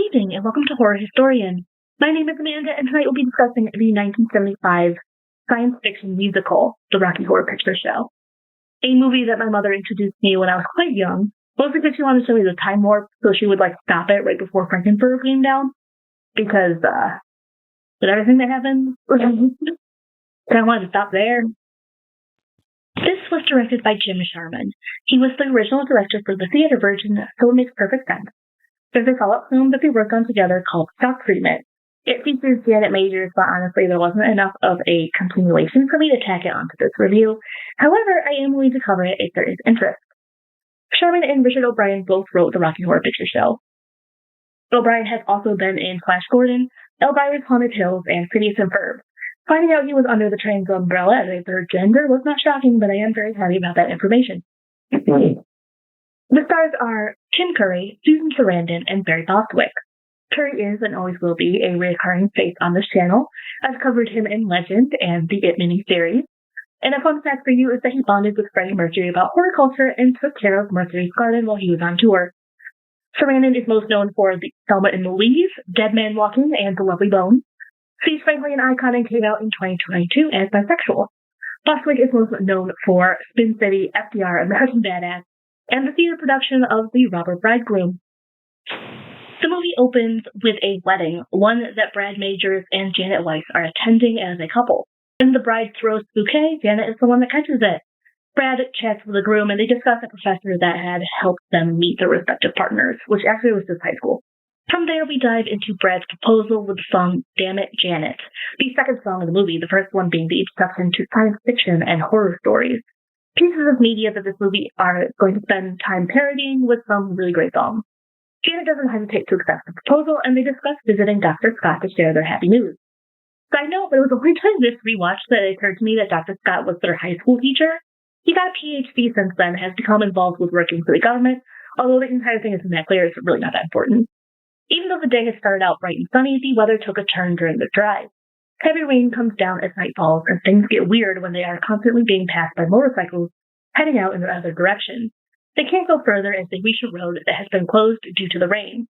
evening, and welcome to Horror Historian. My name is Amanda, and tonight we'll be discussing the 1975 science fiction musical, The Rocky Horror Picture Show. A movie that my mother introduced me when I was quite young, mostly because she wanted to show me the time warp, so she would stop it right before Frankenfurter came down, because with everything that happened, I wanted to stop there. This was directed by Jim Sharman. He was the original director for the theater version, so it makes perfect sense. There's a follow-up film that they worked on together called Stock Treatment. It features Janet Majors, but honestly, there wasn't enough of a continuation for me to tack it onto this review. However, I am willing to cover it if there is interest. Sharman and Richard O'Brien both wrote The Rocky Horror Picture Show. O'Brien has also been in Flash Gordon, Elvira's Haunted Hills, and Phineas and Ferb. Finding out he was under the trans umbrella as a third gender was not shocking, but I am very happy about that information. The stars are Tim Curry, Susan Sarandon, and Barry Bostwick. Curry is and always will be a recurring face on this channel. I've covered him in Legend and the It miniseries. And a fun fact for you is that he bonded with Freddie Mercury about horticulture and took care of Mercury's garden while he was on tour. Sarandon is most known for the Thelma and Louise, Dead Man Walking, and The Lovely Bones. She's frankly an icon and came out in 2022 as bisexual. Bostwick is most known for Spin City, FDR, American Badass, and the theater production of The Robber Bridegroom. The movie opens with a wedding, one that Brad Majors and Janet Weiss are attending as a couple. When the bride throws the bouquet, Janet is the one that catches it. Brad chats with the groom, and they discuss a professor that had helped them meet their respective partners, which actually was just high school. From there, we dive into Brad's proposal with the song Damn It, Janet, the second song of the movie, the first one being the introduction to science fiction and horror stories. Pieces of media that this movie are going to spend time parodying with some really great songs. Janet doesn't hesitate to accept the proposal, and they discuss visiting Dr. Scott to share their happy news. Side note, but it was only during this rewatch that it occurred to me that Dr. Scott was their high school teacher. He got a PhD since then and has become involved with working for the government, although the entire thing isn't that clear, it's really not that important. Even though the day had started out bright and sunny, the weather took a turn during the drive. Heavy rain comes down as night falls, and things get weird when they are constantly being passed by motorcycles heading out in the other direction. They can't go further as they reach a road that has been closed due to the rain.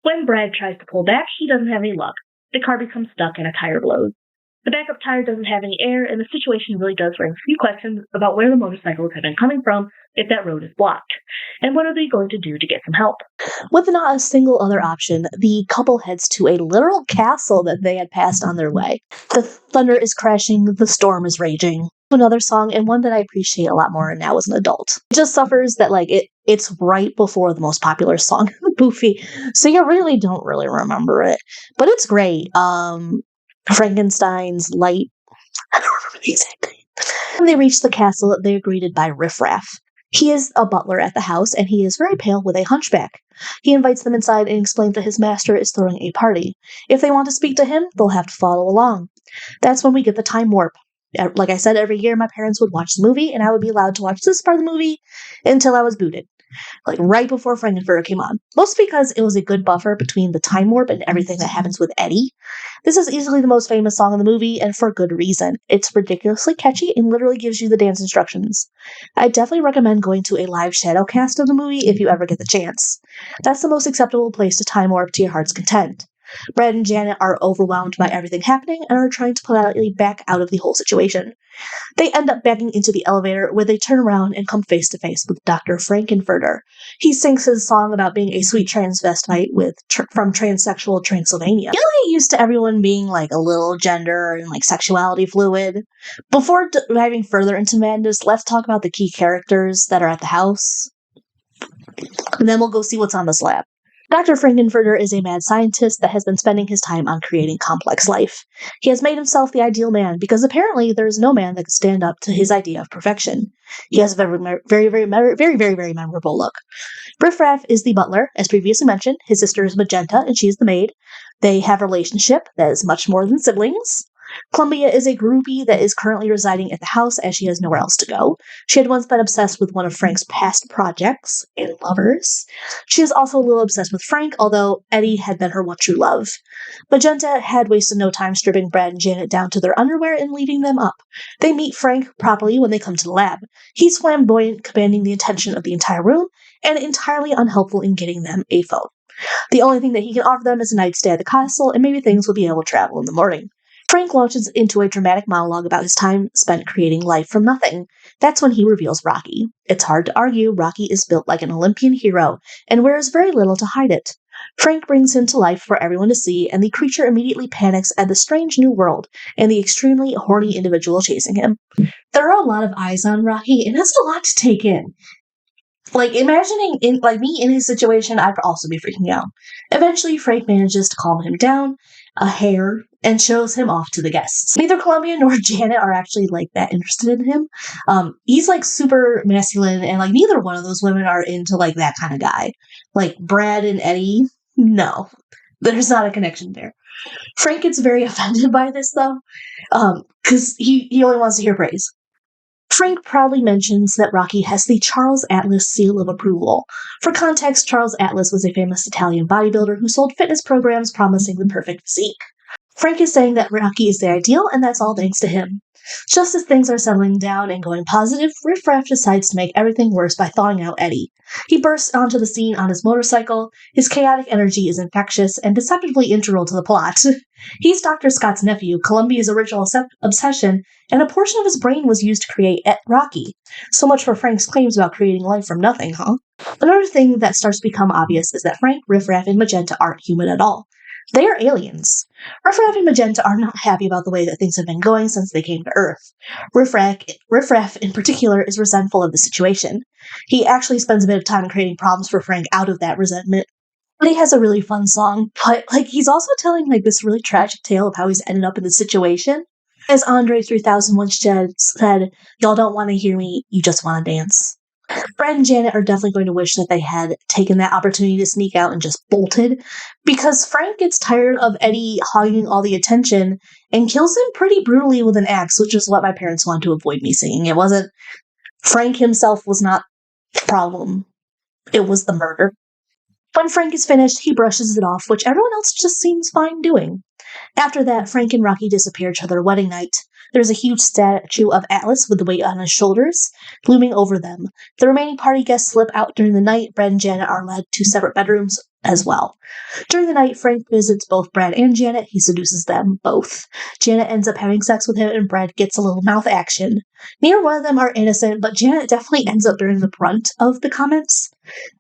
When Brad tries to pull back, he doesn't have any luck. The car becomes stuck and a tire blows. The backup tire doesn't have any air, and the situation really does raise a few questions about where the motorcycles have been coming from if that road is blocked. And what are they going to do to get some help? With not a single other option, the couple heads to a literal castle that they had passed on their way. The thunder is crashing, the storm is raging. Another song, and one that I appreciate a lot more now as an adult. It just suffers that it's right before the most popular song in the movie, so you really don't remember it. But it's great. Frankenstein's Light. I don't remember the exact name. When they reach the castle, they are greeted by Riff Raff. He is a butler at the house, and he is very pale with a hunchback. He invites them inside and explains that his master is throwing a party. If they want to speak to him, they'll have to follow along. That's when we get the time warp. Like I said, every year my parents would watch the movie, and I would be allowed to watch this part of the movie until I was booted. Right before Frankenfurter came on. Mostly because it was a good buffer between the time warp and everything that happens with Eddie. This is easily the most famous song in the movie, and for good reason. It's ridiculously catchy and literally gives you the dance instructions. I definitely recommend going to a live shadow cast of the movie if you ever get the chance. That's the most acceptable place to time warp to your heart's content. Brad and Janet are overwhelmed by everything happening and are trying to politely back out of the whole situation. They end up backing into the elevator where they turn around and come face to face with Dr. Frankenfurter. He sings his song about being a sweet transvestite from transsexual Transylvania. You get used to everyone being a little gender and sexuality fluid. Before diving further into madness, let's talk about the key characters that are at the house. And then we'll go see what's on the slab. Dr. Frankenfurter is a mad scientist that has been spending his time on creating complex life. He has made himself the ideal man because apparently there is no man that can stand up to his idea of perfection. He has a very memorable look. Riff Raff is the butler, as previously mentioned. His sister is Magenta, and she is the maid. They have a relationship that is much more than siblings. Columbia is a groupie that is currently residing at the house as she has nowhere else to go. She had once been obsessed with one of Frank's past projects and lovers. She is also a little obsessed with Frank, although Eddie had been her one true love. Magenta had wasted no time stripping Brad and Janet down to their underwear and leaving them up. They meet Frank properly when they come to the lab. He's flamboyant, commanding the attention of the entire room, and entirely unhelpful in getting them a phone. The only thing that he can offer them is a night stay at the castle, and maybe things will be able to travel in the morning. Frank launches into a dramatic monologue about his time spent creating life from nothing. That's when he reveals Rocky. It's hard to argue, Rocky is built like an Olympian hero, and wears very little to hide it. Frank brings him to life for everyone to see, and the creature immediately panics at the strange new world and the extremely horny individual chasing him. There are a lot of eyes on Rocky, and that's a lot to take in. Like, imagining me in his situation, I'd also be freaking out. Eventually, Frank manages to calm him down a hair and shows him off to the guests. Neither Columbia nor Janet are actually that interested in him. He's super masculine, and neither one of those women are into that kind of guy. Like Brad and Eddie, no, there's not a connection there. Frank gets very offended by this though, because he only wants to hear praise. Frank proudly mentions that Rocky has the Charles Atlas seal of approval. For context, Charles Atlas was a famous Italian bodybuilder who sold fitness programs promising the perfect physique. Frank is saying that Rocky is the ideal, and that's all thanks to him. Just as things are settling down and going positive, Riff Raff decides to make everything worse by thawing out Eddie. He bursts onto the scene on his motorcycle. His chaotic energy is infectious and deceptively integral to the plot. He's Dr. Scott's nephew, Columbia's original obsession, and a portion of his brain was used to create Rocky. So much for Frank's claims about creating life from nothing, huh? Another thing that starts to become obvious is that Frank, Riff Raff, and Magenta aren't human at all. They are aliens. Riff Raff and Magenta are not happy about the way that things have been going since they came to Earth. Riff Raff, in particular, is resentful of the situation. He actually spends a bit of time creating problems for Frank out of that resentment. But he has a really fun song, but he's also telling this really tragic tale of how he's ended up in this situation. As Andre 3000 once said, "Y'all don't want to hear me, you just want to dance." Brad and Janet are definitely going to wish that they had taken that opportunity to sneak out and just bolted, because Frank gets tired of Eddie hogging all the attention and kills him pretty brutally with an axe, which is what my parents wanted to avoid me seeing. It wasn't Frank himself was not the problem. It was the murder. When Frank is finished, he brushes it off, which everyone else just seems fine doing. After that, Frank and Rocky disappear to their wedding night. There's a huge statue of Atlas with the weight on his shoulders, looming over them. The remaining party guests slip out during the night. Brad and Janet are led to separate bedrooms as well. During the night, Frank visits both Brad and Janet. He seduces them both. Janet ends up having sex with him, and Brad gets a little mouth action. Neither one of them are innocent, but Janet definitely ends up bearing the brunt of the comments.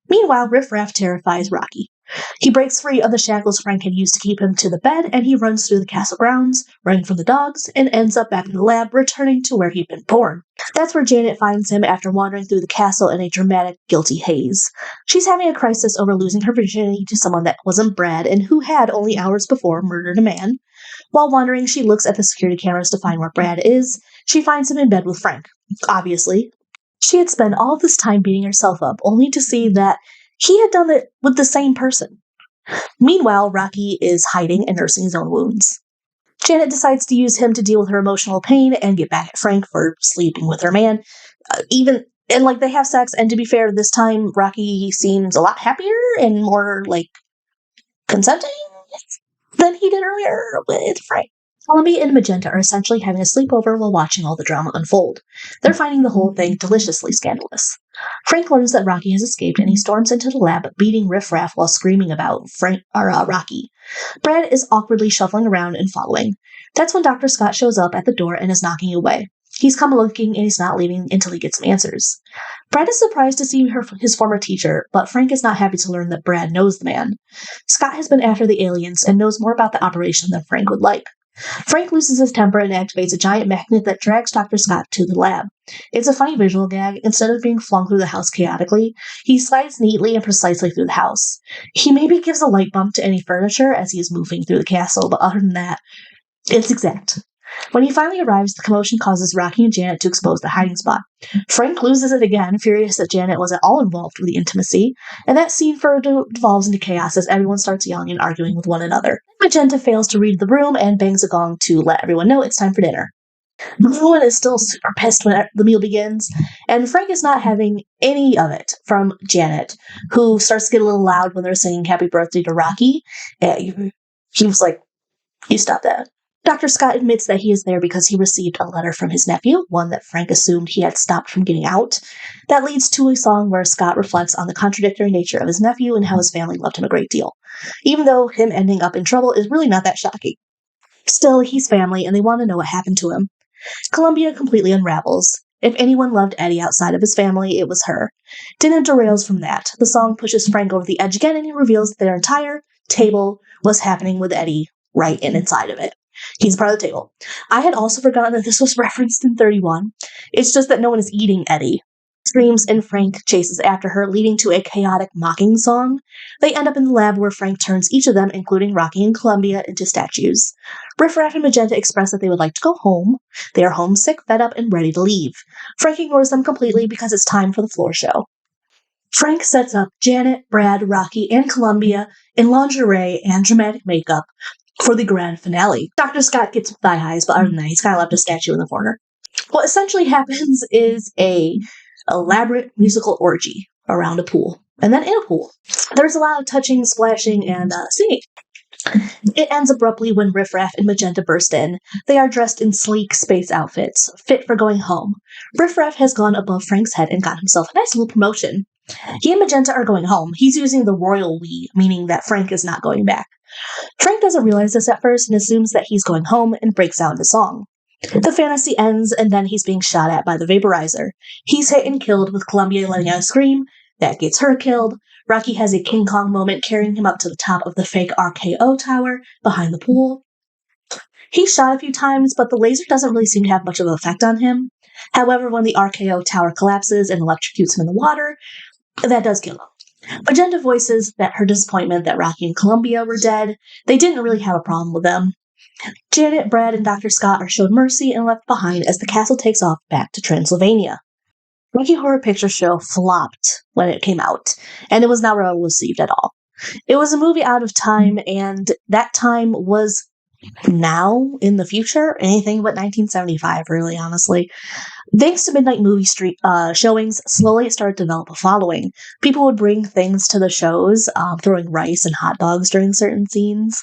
Meanwhile, Riff Raff terrifies Rocky. He breaks free of the shackles Frank had used to keep him to the bed, and he runs through the castle grounds, running from the dogs, and ends up back in the lab, returning to where he'd been born. That's where Janet finds him after wandering through the castle in a dramatic, guilty haze. She's having a crisis over losing her virginity to someone that wasn't Brad, and who had, only hours before, murdered a man. While wandering, she looks at the security cameras to find where Brad is. She finds him in bed with Frank. Obviously, she had spent all of this time beating herself up, only to see that he had done it with the same person. Meanwhile, Rocky is hiding and nursing his own wounds. Janet decides to use him to deal with her emotional pain and get back at Frank for sleeping with her man. They have sex, and to be fair, this time Rocky seems a lot happier and more, consenting than he did earlier with Frank. Columbia and Magenta are essentially having a sleepover while watching all the drama unfold. They're finding the whole thing deliciously scandalous. Frank learns that Rocky has escaped, and he storms into the lab, beating Riff Raff while screaming about Rocky. Brad is awkwardly shuffling around and following. That's when Dr. Scott shows up at the door and is knocking away. He's come looking, and he's not leaving until he gets some answers. Brad is surprised to see his former teacher, but Frank is not happy to learn that Brad knows the man. Scott has been after the aliens and knows more about the operation than Frank would like. Frank loses his temper and activates a giant magnet that drags Dr. Scott to the lab. It's a funny visual gag. Instead of being flung through the house chaotically, he slides neatly and precisely through the house. He maybe gives a light bump to any furniture as he is moving through the castle, but other than that, it's exact. When he finally arrives, the commotion causes Rocky and Janet to expose the hiding spot. Frank loses it again, furious that Janet wasn't all involved with the intimacy, and that scene further devolves into chaos as everyone starts yelling and arguing with one another. Magenta fails to read the room and bangs a gong to let everyone know it's time for dinner. Everyone is still super pissed when the meal begins, and Frank is not having any of it from Janet, who starts to get a little loud when they're singing Happy Birthday to Rocky. He was like, "You stop that." Dr. Scott admits that he is there because he received a letter from his nephew, one that Frank assumed he had stopped from getting out. That leads to a song where Scott reflects on the contradictory nature of his nephew and how his family loved him a great deal. Even though him ending up in trouble is really not that shocking. Still, he's family and they want to know what happened to him. Columbia completely unravels. If anyone loved Eddie outside of his family, it was her. Dinner derails from that. The song pushes Frank over the edge again and he reveals that their entire table was happening with Eddie right inside of it. He's part of the table. I had also forgotten that this was referenced in 31. It's just that no one is eating Eddie. Screams and Frank chases after her, leading to a chaotic mocking song. They end up in the lab where Frank turns each of them, including Rocky and Columbia, into statues. Riff Raff and Magenta express that they would like to go home. They are homesick, fed up, and ready to leave. Frank ignores them completely because it's time for the floor show. Frank sets up Janet, Brad, Rocky, and Columbia in lingerie and dramatic makeup for the grand finale. Dr. Scott gets thigh highs, but other than that, he's kind of left a statue in the corner. What essentially happens is a elaborate musical orgy around a pool, and then in a pool. There's a lot of touching, splashing, and singing. It ends abruptly when Riff Raff and Magenta burst in. They are dressed in sleek space outfits, fit for going home. Riff Raff has gone above Frank's head and got himself a nice little promotion. He and Magenta are going home. He's using the royal we, meaning that Frank is not going back. Frank doesn't realize this at first and assumes that he's going home and breaks out into song. The fantasy ends, and then he's being shot at by the vaporizer. He's hit and killed, with Columbia letting out a scream. That gets her killed. Rocky has a King Kong moment, carrying him up to the top of the fake RKO tower behind the pool. He's shot a few times, but the laser doesn't really seem to have much of an effect on him. However, when the RKO tower collapses and electrocutes him in the water, that does kill him. Magenta voices that her disappointment that Rocky and Columbia were dead. They didn't really have a problem with them. Janet, Brad, and Dr. Scott are shown mercy and left behind as the castle takes off back to Transylvania. Rocky Horror Picture Show flopped when it came out, and it was not well received at all. It was a movie out of time, and that time was now in the future, anything but 1975, really, honestly. Thanks to midnight movie showings, slowly it started to develop a following. People would bring things to the shows, throwing rice and hot dogs during certain scenes,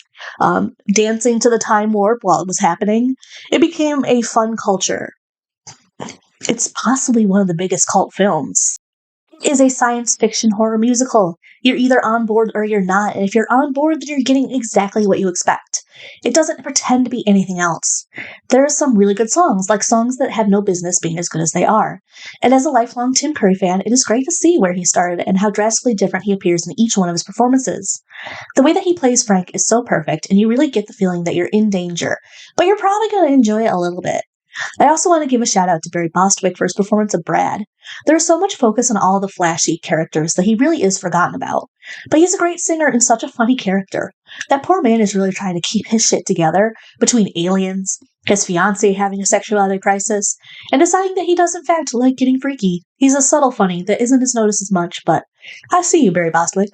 dancing to the time warp while it was happening. It became a fun culture. It's possibly one of the biggest cult films. It is a science fiction horror musical. You're either on board or you're not, and if you're on board, then you're getting exactly what you expect. It doesn't pretend to be anything else. There are some really good songs, like songs that have no business being as good as they are. And as a lifelong Tim Curry fan, it is great to see where he started and how drastically different he appears in each one of his performances. The way that he plays Frank is so perfect, and you really get the feeling that you're in danger, but you're probably going to enjoy it a little bit. I also want to give a shout out to Barry Bostwick for his performance of Brad. There is so much focus on all the flashy characters that he really is forgotten about. But he's a great singer and such a funny character. That poor man is really trying to keep his shit together between aliens, his fiancée having a sexuality crisis, and deciding that he does in fact like getting freaky. He's a subtle funny that isn't as noticed as much, but I see you, Barry Bostwick.